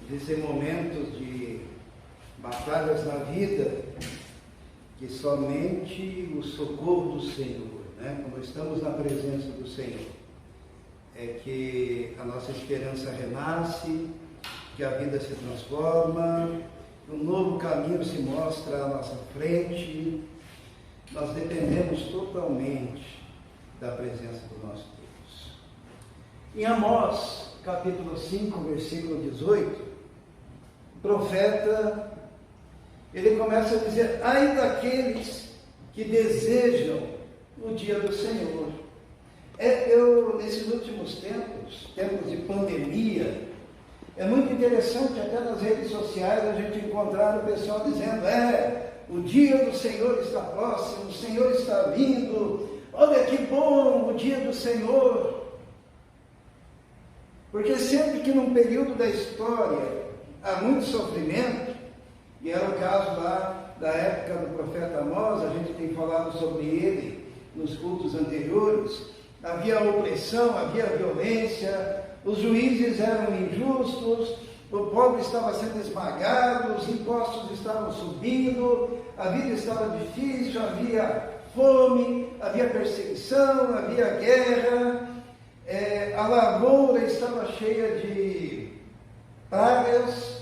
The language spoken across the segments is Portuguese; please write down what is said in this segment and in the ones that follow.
Existem momentos de batalhas na vida que somente o socorro do Senhor, quando estamos na presença do Senhor, é que a nossa esperança renasce, que a vida se transforma, um novo caminho se mostra à nossa frente. Nós dependemos totalmente da presença do nosso Deus. Em Amós, capítulo 5, versículo 18, o profeta, ele começa a dizer: ai daqueles que desejam o dia do Senhor. Nesses últimos tempos de pandemia, é muito interessante até nas redes sociais a gente encontrar o pessoal dizendo: o dia do Senhor está próximo, o Senhor está vindo, olha que bom o dia do Senhor. Porque sempre que num período da história há muito sofrimento, e era o caso lá da época do profeta Amós, a gente tem falado sobre ele nos cultos anteriores, havia opressão, havia violência, os juízes eram injustos, o pobre estava sendo esmagado, os impostos estavam subindo, a vida estava difícil, havia fome, havia perseguição, havia guerra, a lavoura estava cheia de pragas,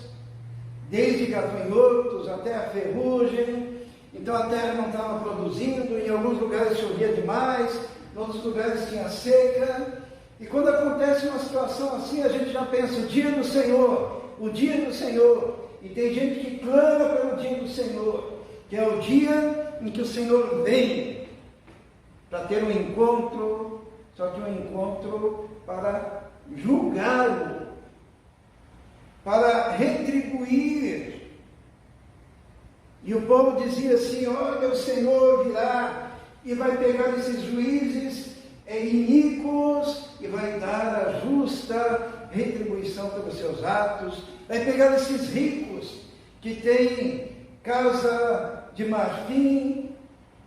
desde gafanhotos até a ferrugem, então a terra não estava produzindo, em alguns lugares chovia demais, em outros lugares tinha seca. E quando acontece uma situação assim, a gente já pensa: o dia do Senhor, o dia do Senhor. E tem gente que clama pelo dia do Senhor, que é o dia em que o Senhor vem para ter um encontro, só que um encontro para julgá-lo, para retribuir. E o povo dizia assim: olha, o Senhor virá e vai pegar esses juízes iníquos e vai dar a justa retribuição pelos seus atos, vai pegar esses ricos que têm casa de marfim,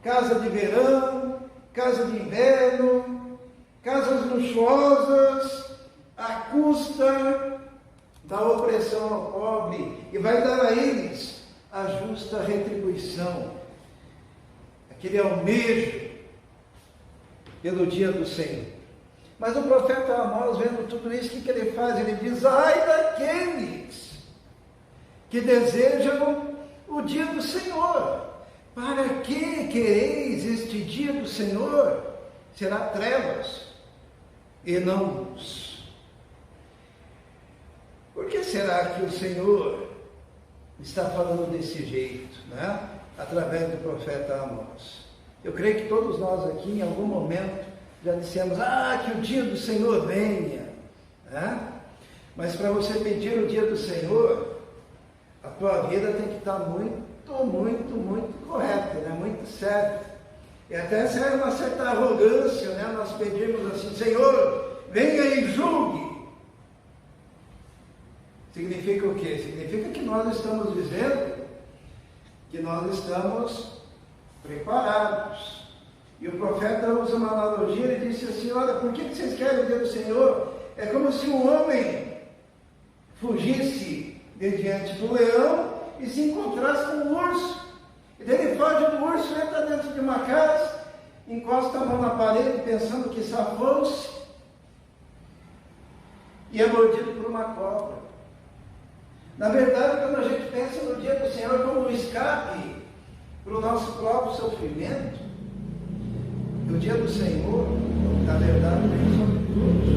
casa de verão, casa de inverno, casas luxuosas, à custa da opressão ao pobre, e vai dar a eles a justa retribuição, aquele almejo pelo dia do Senhor. Mas o profeta Amós, vendo tudo isso, o que ele faz? Ele diz: ai daqueles que desejam o dia do Senhor. Para que quereis este dia do Senhor? Será trevas e não luz. Por que será que o Senhor está falando desse jeito, através do profeta Amós? Eu creio que todos nós aqui, em algum momento, já dissemos: que o dia do Senhor venha. Mas para você pedir o dia do Senhor, a tua vida tem que estar muito correta, muito certa. E até se é uma certa arrogância, nós pedimos assim: Senhor, venha e julgue. Significa o quê? Significa que nós estamos dizendo que nós estamos preparados. E o profeta usa uma analogia, ele disse assim: olha, por que vocês querem o dia do Senhor? É como se um homem fugisse de diante do leão e se encontrasse com um urso. E daí ele foge do urso, entra dentro de uma casa, encosta a mão na parede pensando que safou-se e é mordido por uma cobra. Na verdade, quando a gente pensa no dia do Senhor como um escape para o nosso próprio sofrimento, o dia do Senhor, na verdade, vem sobre todos.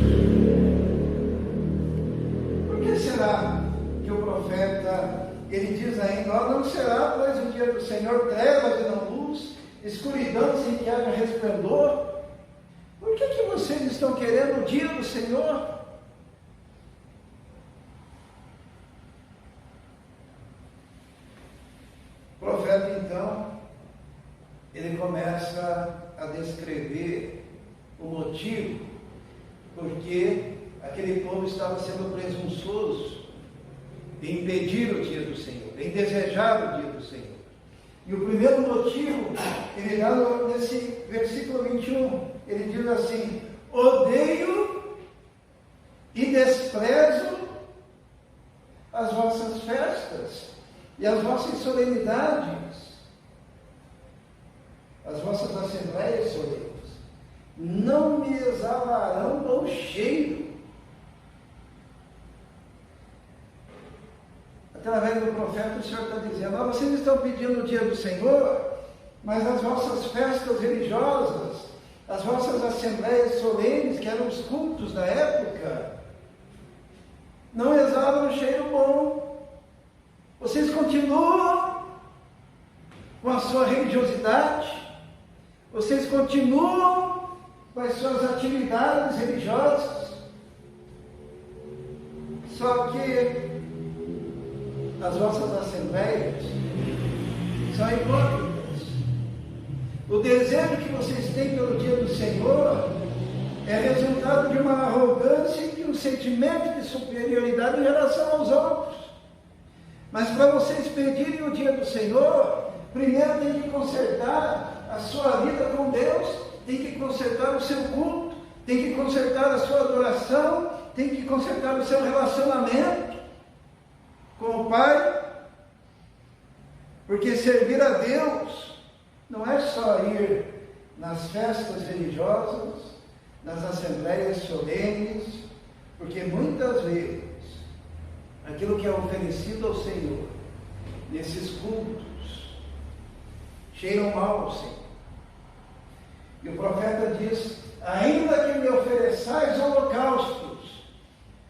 Por que será que o profeta, ele diz ainda: não será, pois, o dia do Senhor trevas e não luz, escuridão sem que haja resplendor? Por que vocês estão querendo o dia do Senhor? O profeta, então, ele começa a descrever o motivo porque aquele povo estava sendo presunçoso em impedir o dia do Senhor, em desejar o dia do Senhor. E o primeiro motivo, ele dá nesse versículo 21, ele diz assim: odeio e desprezo as vossas festas e as vossas solenidades, as vossas assembleias solenes. Não me exalarão bom cheiro. Através do profeta, o Senhor está dizendo: vocês estão pedindo o dia do Senhor, mas as vossas festas religiosas, as vossas assembleias solenes, que eram os cultos da época, não exalam um cheiro bom. Vocês continuam com a sua religiosidade, vocês continuam com as suas atividades religiosas, só que as vossas assembleias são hipócritas. O desejo que vocês têm pelo dia do Senhor é resultado de uma arrogância e de um sentimento de superioridade em relação aos outros. Mas para vocês pedirem o dia do Senhor, primeiro tem que consertar a sua vida com Deus, tem que consertar o seu culto, tem que consertar a sua adoração, tem que consertar o seu relacionamento com o Pai, porque servir a Deus não é só ir nas festas religiosas, nas assembleias solenes, porque muitas vezes aquilo que é oferecido ao Senhor nesses cultos cheiram mal ao Senhor. E o profeta diz: ainda que me ofereçais holocaustos,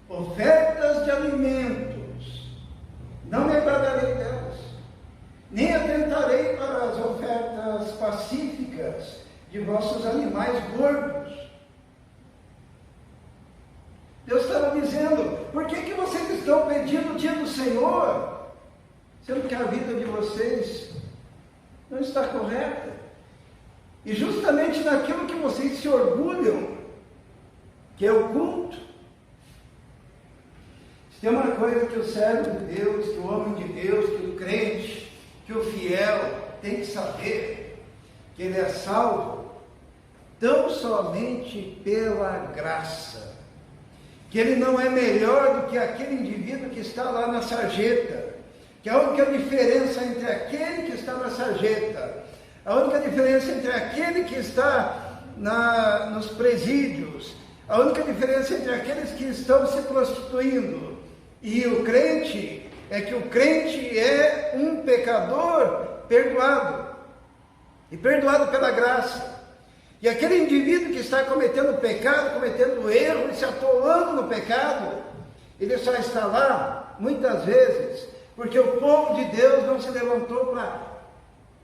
ofertas de alimentos, não me agradarei delas, nem atentarei para as ofertas pacíficas de vossos animais gordos. Deus estava dizendo: por que vocês estão pedindo o dia do Senhor, sendo que a vida de vocês não está correta? E justamente naquilo que vocês se orgulham, que é o culto. Se tem uma coisa que o servo de Deus, que o homem de Deus, que o crente, que o fiel tem que saber, que ele é salvo tão somente pela graça, que ele não é melhor do que aquele indivíduo que está lá na sarjeta, que a única diferença entre aquele que está na sarjeta, a única diferença entre aquele que está nos presídios, a única diferença entre aqueles que estão se prostituindo e o crente, é que o crente é um pecador perdoado, e perdoado pela graça. E aquele indivíduo que está cometendo pecado, cometendo erro e se atolando no pecado, ele só está lá, muitas vezes, porque o povo de Deus não se levantou para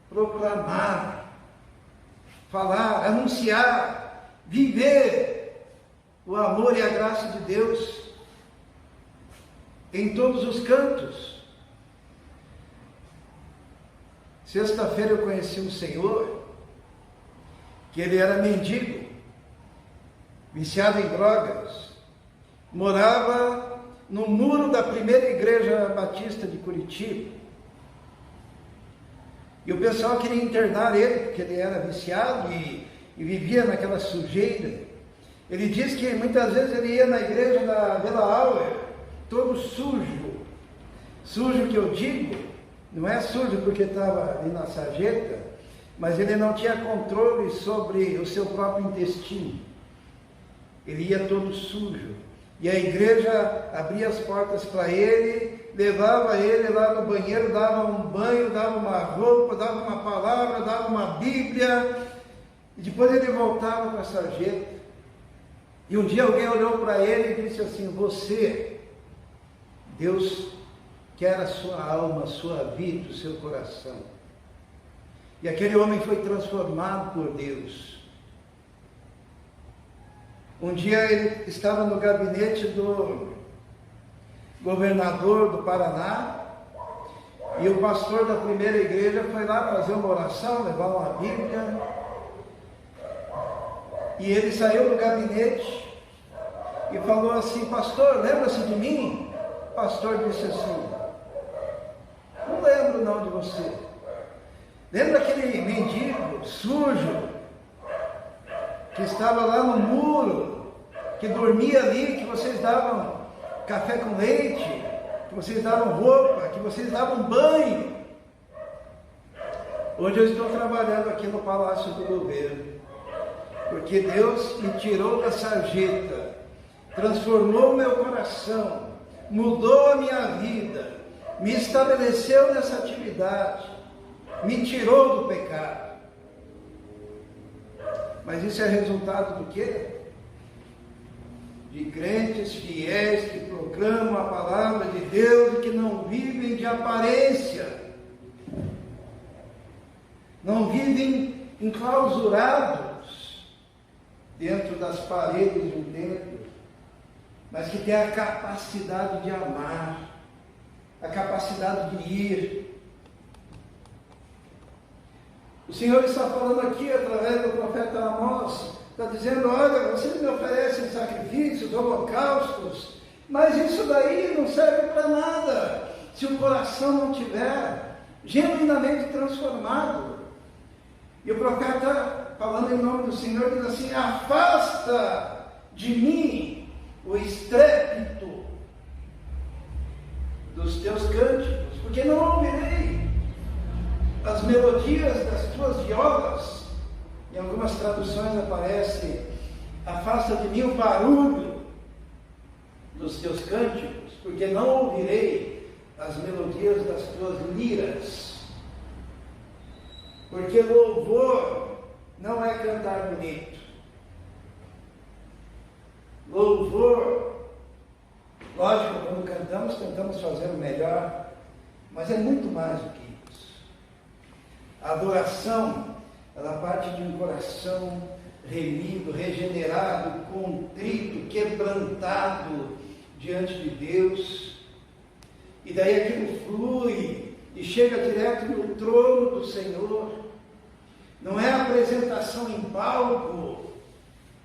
proclamar, falar, anunciar, viver o amor e a graça de Deus em todos os cantos. Sexta-feira eu conheci um senhor, que ele era mendigo, viciado em drogas, morava no muro da primeira igreja batista de Curitiba, e o pessoal queria internar ele, porque ele era viciado e vivia naquela sujeira. Ele diz que muitas vezes ele ia na igreja da Vila Auer, todo sujo que eu digo, não é sujo porque estava ali na sarjeta, mas ele não tinha controle sobre o seu próprio intestino, ele ia todo sujo, e a igreja abria as portas para ele, levava ele lá no banheiro, dava um banho, dava uma roupa, dava uma palavra, dava uma Bíblia, e depois ele voltava para a sarjeta. E um dia alguém olhou para ele e disse assim: você, Deus quer a sua alma, a sua vida, o seu coração. E aquele homem foi transformado por Deus. Um dia ele estava no gabinete do governador do Paraná, e o pastor da primeira igreja foi lá fazer uma oração, levar uma Bíblia, e ele saiu do gabinete e falou assim: pastor, lembra-se de mim? O pastor disse assim: não lembro não de você. Lembra aquele mendigo sujo que estava lá no muro, que dormia ali, que vocês davam café com leite, que que vocês davam roupa, que vocês davam banho. Hoje eu estou trabalhando aqui no Palácio do Governo, porque Deus me tirou da sarjeta, transformou o meu coração, mudou a minha vida, me estabeleceu nessa atividade, me tirou do pecado. Mas isso é resultado do quê? De crentes fiéis que proclamam a palavra de Deus e que não vivem de aparência, não vivem enclausurados dentro das paredes de um templo, mas que têm a capacidade de amar, a capacidade de ir. O Senhor está falando aqui através do profeta Amós, está dizendo: olha, vocês me oferecem sacrifícios, holocaustos, mas isso daí não serve para nada, se o coração não tiver genuinamente transformado. E o profeta, falando em nome do Senhor, diz assim: afasta de mim o estrépito dos teus cânticos, porque não ouvirei as melodias das tuas violas. Em algumas traduções aparece: afasta de mim o barulho dos teus cânticos, porque não ouvirei as melodias das tuas liras. Porque louvor não é cantar bonito. Louvor, lógico, quando cantamos fazendo melhor, mas é muito mais do que isso. A adoração, ela parte de um coração remido, regenerado, contrito, quebrantado diante de Deus, e daí aquilo flui e chega direto no trono do Senhor. Não é apresentação em palco,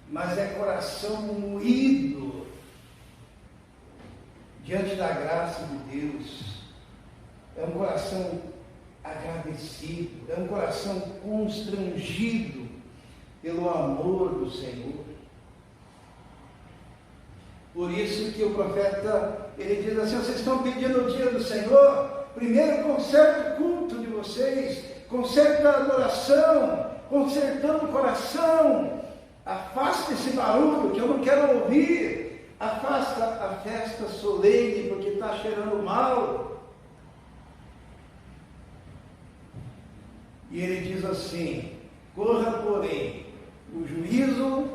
mas é coração moído diante da graça de Deus. É um coração agradecido, é um coração constrangido pelo amor do Senhor. Por isso que o profeta, ele diz assim: vocês estão pedindo o dia do Senhor, primeiro conserte o culto de vocês, conserte a adoração, consertando o coração, afasta esse barulho que eu não quero ouvir, afasta a festa solene porque está cheirando mal. E ele diz assim: corra, porém, o juízo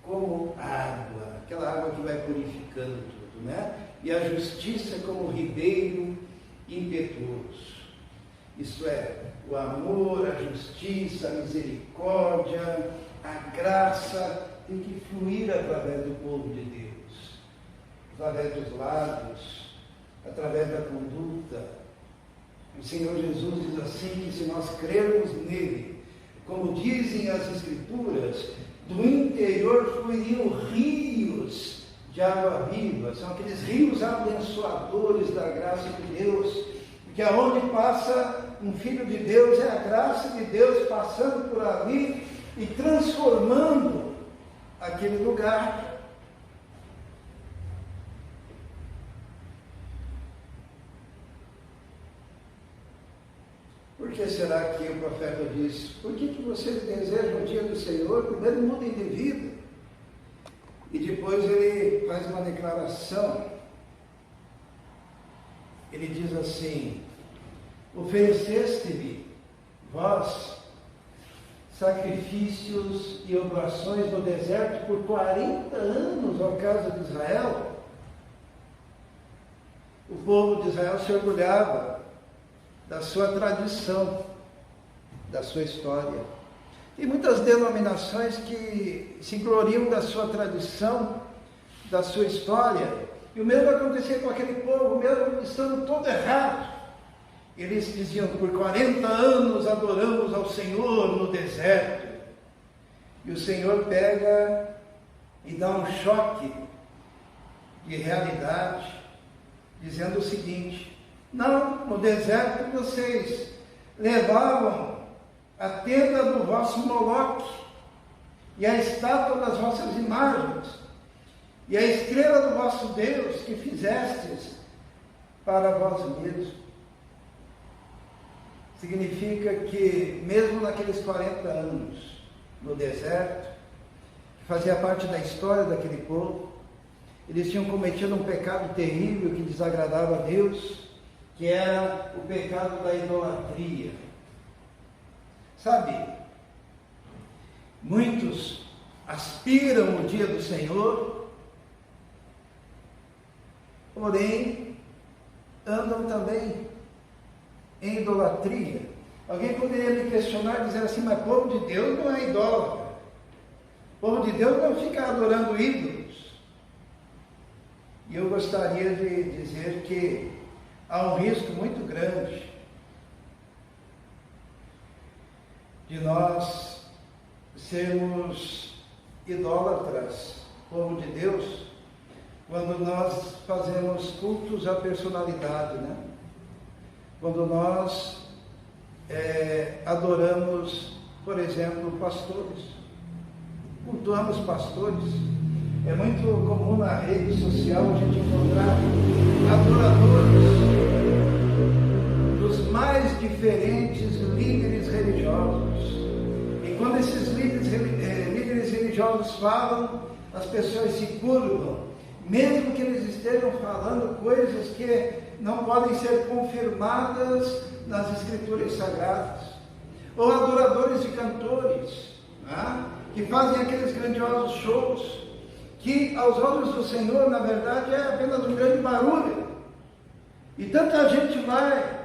como água, aquela água que vai purificando tudo, né? E a justiça como ribeiro impetuoso. Isso é, o amor, a justiça, a misericórdia, a graça tem que fluir através do povo de Deus, através dos lábios, através da conduta. O Senhor Jesus diz assim, que se nós crermos nele, como dizem as Escrituras, do interior fluiriam rios de água viva. São aqueles rios abençoadores da graça de Deus, porque aonde passa um filho de Deus, é a graça de Deus passando por ali e transformando aquele lugar. Por que será que o profeta diz: por que vocês desejam o dia do Senhor? Primeiro mudem de vida. E depois ele faz uma declaração. Ele diz assim: ofereceste-me, vós, sacrifícios e oblações no deserto por 40 anos ao casa de Israel. O povo de Israel se orgulhava da sua tradição, da sua história. Tem muitas denominações que se gloriam da sua tradição, da sua história, e o mesmo acontecia com aquele povo, mesmo estando todo errado. Eles diziam: por 40 anos adoramos ao Senhor no deserto. E o Senhor pega e dá um choque de realidade, dizendo o seguinte: não, no deserto vocês levavam a tenda do vosso Moloque, e a estátua das vossas imagens, e a estrela do vosso Deus que fizestes para vós mesmos. Significa que, mesmo naqueles 40 anos no deserto, que fazia parte da história daquele povo, eles tinham cometido um pecado terrível que desagradava a Deus, que era o pecado da idolatria. Sabe, muitos aspiram o dia do Senhor, porém andam também em idolatria. Alguém poderia me questionar, dizer assim, mas o povo de Deus não é idólatra. O povo de Deus não fica adorando ídolos. E eu gostaria de dizer que há um risco muito grande de nós sermos idólatras, povo de Deus, quando nós fazemos cultos à personalidade, né? Quando nós adoramos, por exemplo, pastores, cultuamos pastores. É muito comum na rede social a gente encontrar adoradores dos mais diferentes líderes religiosos. E quando esses líderes religiosos falam, as pessoas se curvam, mesmo que eles estejam falando coisas que não podem ser confirmadas nas Escrituras Sagradas. Ou adoradores de cantores, né, que fazem aqueles grandiosos shows, que aos olhos do Senhor, na verdade, é apenas um grande barulho. E tanta gente vai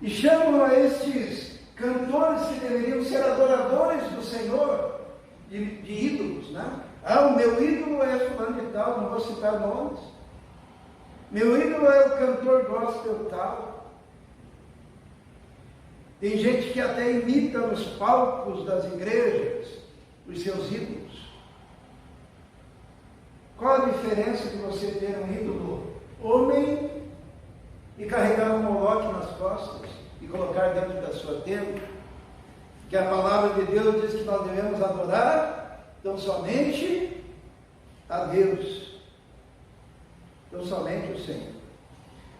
e chamam a estes cantores que deveriam ser adoradores do Senhor, de ídolos, né? Ah, o meu ídolo é fulano de tal, não vou citar nomes. Meu ídolo é o cantor gospel tal. Tem gente que até imita nos palcos das igrejas os seus ídolos. Qual a diferença de você ter um ídolo homem e carregar um moloque nas costas e colocar dentro da sua tenda? Que a palavra de Deus diz que nós devemos adorar tão somente a Deus, tão somente o Senhor.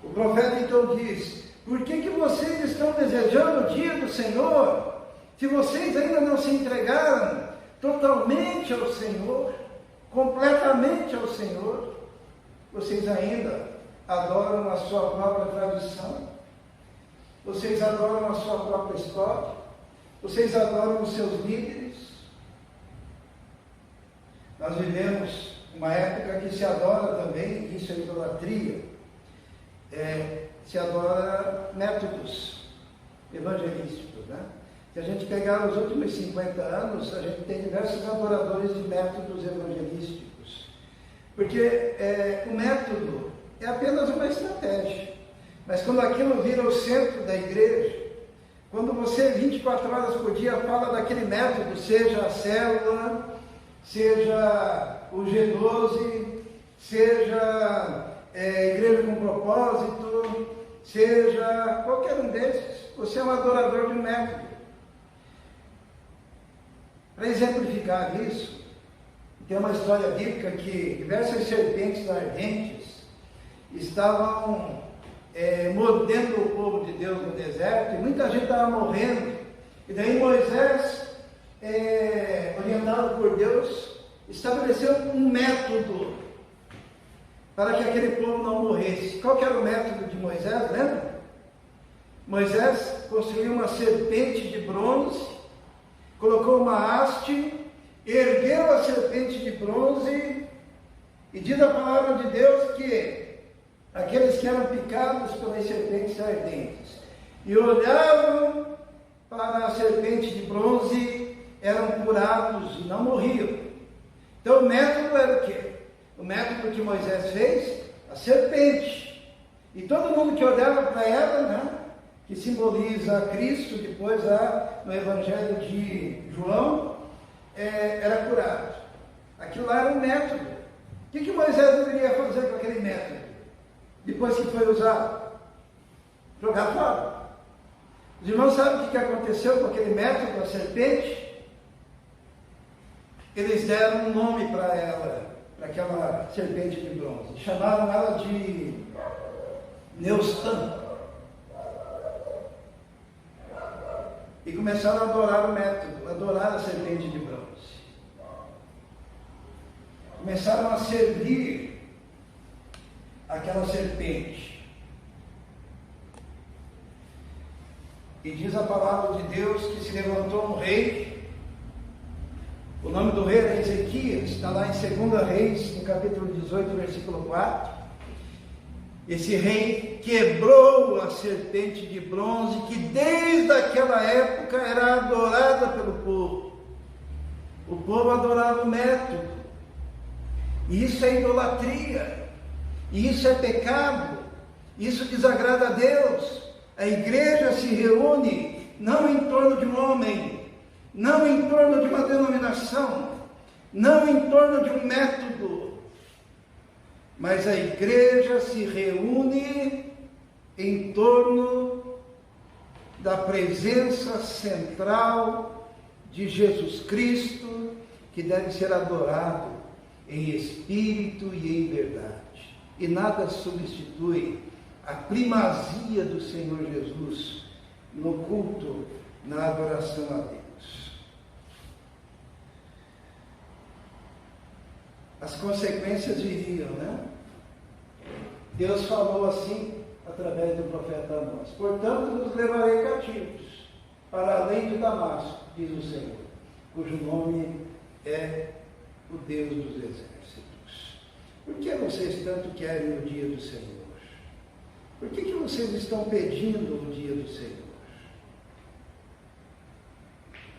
O profeta então diz: por que vocês estão desejando o dia do Senhor, se vocês ainda não se entregaram totalmente ao Senhor, completamente ao Senhor? Vocês ainda adoram a sua própria tradição, vocês adoram a sua própria história, vocês adoram os seus líderes. Nós vivemos uma época que se adora também, isso é idolatria, se adora métodos evangelísticos, né? Se a gente pegar os últimos 50 anos, a gente tem diversos adoradores de métodos evangelísticos. Porque o método é apenas uma estratégia. Mas quando aquilo vira o centro da igreja, quando você 24 horas por dia fala daquele método, seja a célula, seja o G12, seja igreja com propósito, seja qualquer um desses, você é um adorador de um método. Para exemplificar isso, tem uma história bíblica que diversas serpentes ardentes estavam mordendo o povo de Deus no deserto, e muita gente estava morrendo. E daí Moisés, orientado por Deus, estabeleceu um método para que aquele povo não morresse. Qual que era o método de Moisés, lembra? Moisés construiu uma serpente de bronze, colocou uma haste, ergueu a serpente de bronze, e diz a palavra de Deus que aqueles que eram picados pelas serpentes ardentes e olhavam para a serpente de bronze eram curados e não morriam. Então o método era o quê? O método que Moisés fez, a serpente. E todo mundo que olhava para ela, né, que simboliza Cristo, depois no Evangelho de João, era curado. Aquilo lá era um método. O que Moisés deveria fazer com aquele método? Depois que foi usado? Jogar fora. Os irmãos sabem o que aconteceu com aquele método, a serpente? Eles deram um nome para ela, para aquela serpente de bronze. Chamaram ela de Neustan. E começaram a adorar o método, adorar a serpente de bronze. Começaram a servir aquela serpente. E diz a palavra de Deus que se levantou um rei. O nome do rei era Ezequias, está lá em 2 Reis, no capítulo 18, versículo 4. Esse rei quebrou a serpente de bronze, que desde aquela época era adorada pelo povo. O povo adorava o método. E isso é idolatria. E isso é pecado. Isso desagrada a Deus. A igreja se reúne não em torno de um homem, não em torno de uma denominação, não em torno de um método, mas a igreja se reúne em torno da presença central de Jesus Cristo, que deve ser adorado em espírito e em verdade. E nada substitui a primazia do Senhor Jesus no culto, na adoração a Deus. As consequências viriam, né? Deus falou assim através do profeta Amós: portanto nos levarei cativos para além de Damasco, diz o Senhor, cujo nome é o Deus dos exércitos. Por que vocês tanto querem o dia do Senhor? Por que vocês estão pedindo o dia do Senhor?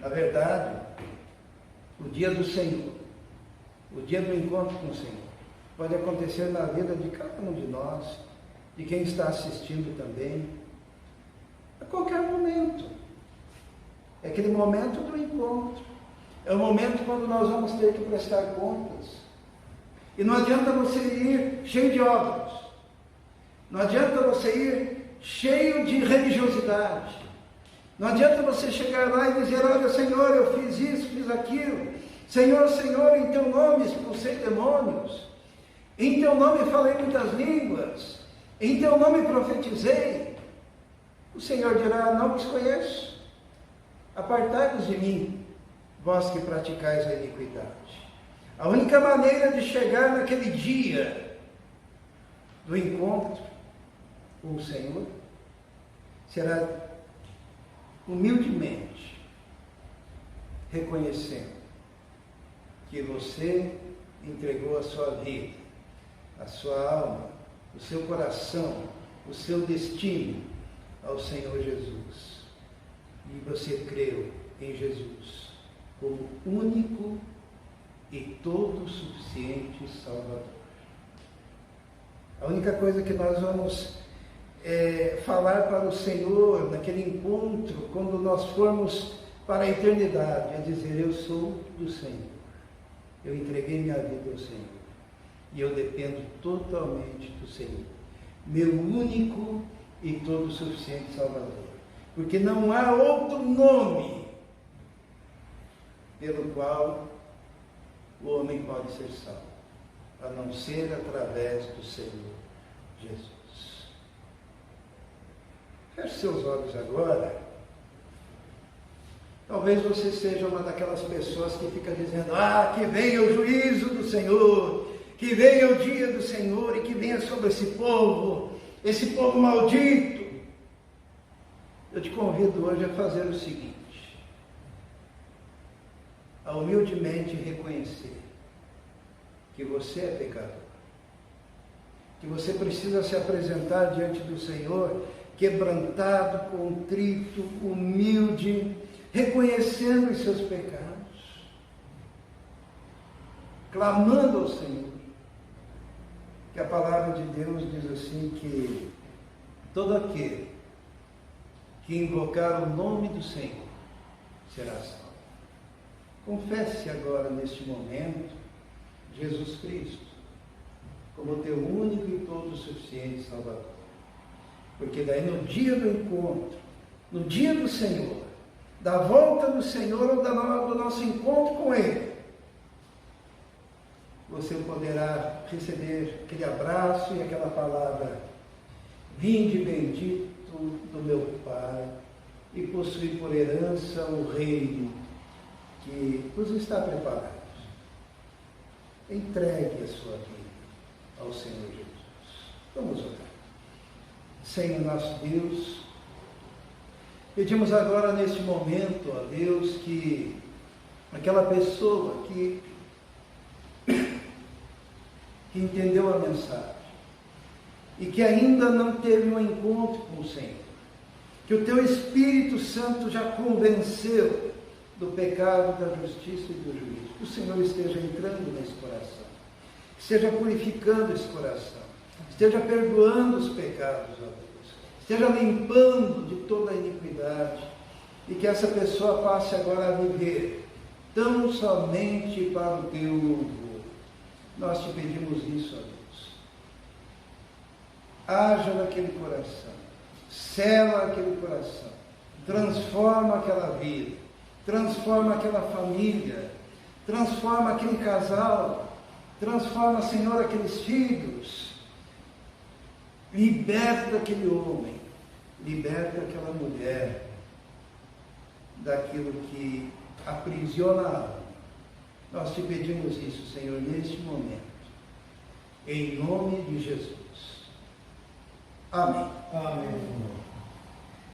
Na verdade, o dia do Senhor, o dia do encontro com o Senhor, pode acontecer na vida de cada um de nós, de quem está assistindo também, a qualquer momento. É aquele momento do encontro. É o momento quando nós vamos ter que prestar contas. E não adianta você ir cheio de obras. Não adianta você ir cheio de religiosidade. Não adianta você chegar lá e dizer: olha, Senhor, eu fiz isso, fiz aquilo. Senhor, Senhor, em teu nome expulsei demônios. Em teu nome falei muitas línguas. Em teu nome profetizei. O Senhor dirá: não vos conheço. Apartai-vos de mim, vós que praticais a iniquidade. A única maneira de chegar naquele dia do encontro com o Senhor será humildemente reconhecendo que você entregou a sua vida, a sua alma, o seu coração, o seu destino ao Senhor Jesus. E você creu em Jesus como único e todo suficiente Salvador. A única coisa que nós vamos falar para o Senhor naquele encontro, quando nós formos para a eternidade, é dizer: eu sou do Senhor, eu entreguei minha vida ao Senhor e eu dependo totalmente do Senhor, meu único e todo suficiente Salvador, porque não há outro nome pelo qual o homem pode ser salvo, a não ser através do Senhor Jesus. Feche seus olhos agora. Talvez você seja uma daquelas pessoas que fica dizendo: que venha o juízo do Senhor, que venha o dia do Senhor e que venha sobre esse povo maldito. Eu te convido hoje a fazer o seguinte: a humildemente reconhecer que você é pecador, que você precisa se apresentar diante do Senhor quebrantado, contrito, humilde, reconhecendo os seus pecados, clamando ao Senhor, que a palavra de Deus diz assim, que todo aquele que invocar o nome do Senhor será salvo. Confesse agora, neste momento, Jesus Cristo como teu único e todo suficiente Salvador. Porque daí no dia do encontro, no dia do Senhor, da volta do Senhor ou do nosso encontro com Ele, você poderá receber aquele abraço e aquela palavra: vinde bendito do meu Pai, e possui por herança o reino que vos está preparado. Entregue a sua vida ao Senhor Jesus. Vamos orar. Senhor nosso Deus, pedimos agora neste momento, ó Deus, que aquela pessoa que entendeu a mensagem e que ainda não teve um encontro com o Senhor, que o teu Espírito Santo já convenceu do pecado, da justiça e do juízo, que o Senhor esteja entrando nesse coração, que esteja purificando esse coração, esteja perdoando os pecados, ó Deus, esteja limpando de toda a iniquidade, e que essa pessoa passe agora a viver tão somente para o teu louvor. Nós te pedimos isso, ó Deus. Haja naquele coração, sela aquele coração, transforma aquela vida, transforma aquela família, transforma aquele casal, transforma, Senhor, aqueles filhos, liberta aquele homem, liberta aquela mulher daquilo que aprisiona a alma. Nós te pedimos isso, Senhor, neste momento, em nome de Jesus. Amém. Amém.